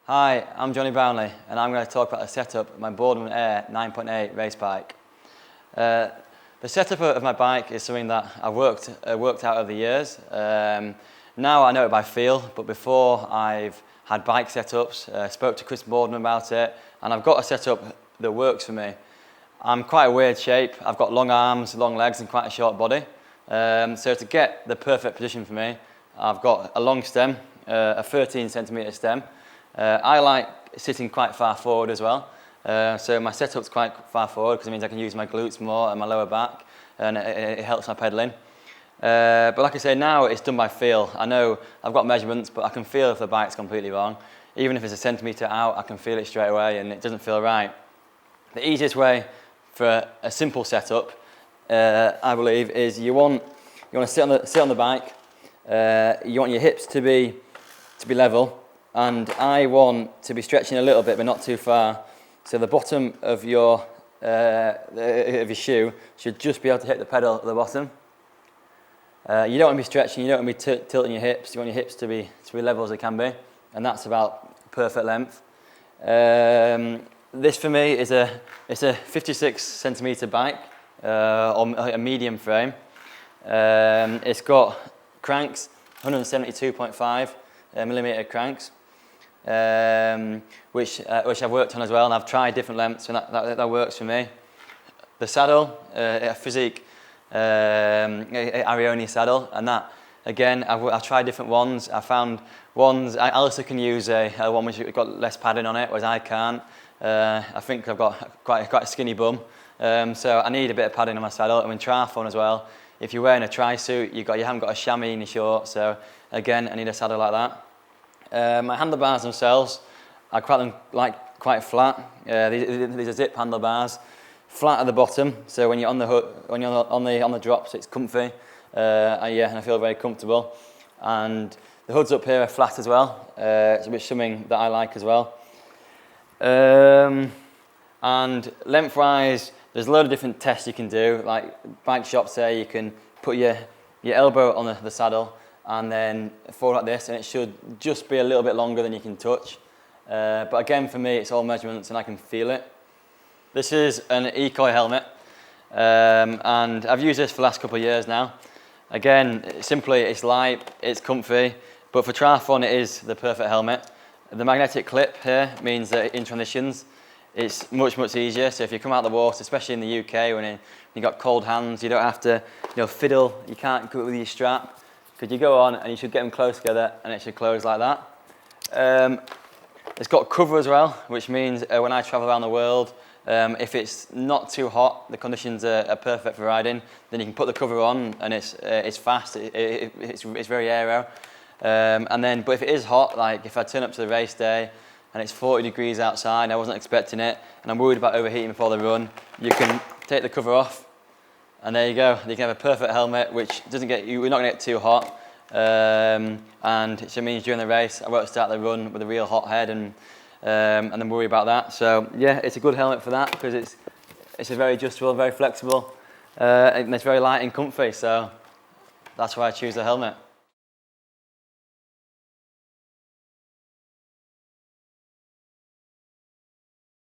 Hi, I'm Jonny Brownlee and I'm going to talk about the setup of my Boardman Air 9.8 race bike. The setup of my bike is something that I've worked out over the years. Now I know it by feel, but before I've had bike setups, spoke to Boardman about it, and I've got a setup that works for me. I'm quite a weird shape. I've got long arms, long legs and quite a short body. So to get the perfect position for me, I've got a long stem, a 13cm stem. I like sitting quite far forward as well, so my setup's quite far forward because it means I can use my glutes more and my lower back, and it helps my pedalling. But like I say, now it's done by feel. I know I've got measurements, but I can feel if the bike's completely wrong. Even if it's a centimetre out, I can feel it straight away and it doesn't feel right. The easiest way for a simple setup, I believe, is you want to sit on the bike. You want your hips to be level. And I want to be stretching a little bit, but not too far. So the bottom of your shoe should just be able to hit the pedal at the bottom. You don't want to be stretching, you don't want to be tilting your hips. You want your hips to be level as they can be, and that's about perfect length. This for me is a 56cm bike, or a medium frame. It's got cranks, 172.5mm cranks. Which I've worked on as well, and I've tried different lengths, and that works for me. The saddle, a Physique Arione saddle, and that again I've tried different ones. I found ones Alistair can use a one which has got less padding on it, whereas I can't. I think I've got quite a skinny bum, so I need a bit of padding on my saddle. And in triathlon as well, if you're wearing a tri-suit, you haven't got a chamois in your shorts, so again I need a saddle like that. My handlebars themselves, I quite them quite flat. These are zip handlebars, flat at the bottom. So when you're on the on the drops, it's comfy. And I feel very comfortable. And the hoods up here are flat as well, which is something that I like as well. And lengthwise, there's a load of different tests you can do. Like bike shops say, you can put your elbow on the saddle and then forward like this, and it should just be a little bit longer than you can touch. But again, for me, it's all measurements and I can feel it. This is an Ecoy helmet, and I've used this for the last couple of years now. Again, simply, it's light, it's comfy, but for triathlon, it is the perfect helmet. The magnetic clip here means that in transitions, it's much easier. So if you come out of the water, especially in the UK, when you've got cold hands, you don't have to fiddle, you can't go with your strap. Because you go on and you should get them close together and it should close like that. It's got cover as well, which means when I travel around the world, if it's not too hot, the conditions are perfect for riding, then you can put the cover on and it's fast, it's very aero. But if it is hot, like if I turn up to the race day and it's 40 degrees outside, I wasn't expecting it, and I'm worried about overheating before the run, you can take the cover off. And there you go. You can have a perfect helmet, which doesn't we're not going to get too hot, and it just means during the race I won't start the run with a real hot head and then worry about that. So yeah, it's a good helmet for that because it's very adjustable, very flexible, and it's very light and comfy. So that's why I choose the helmet.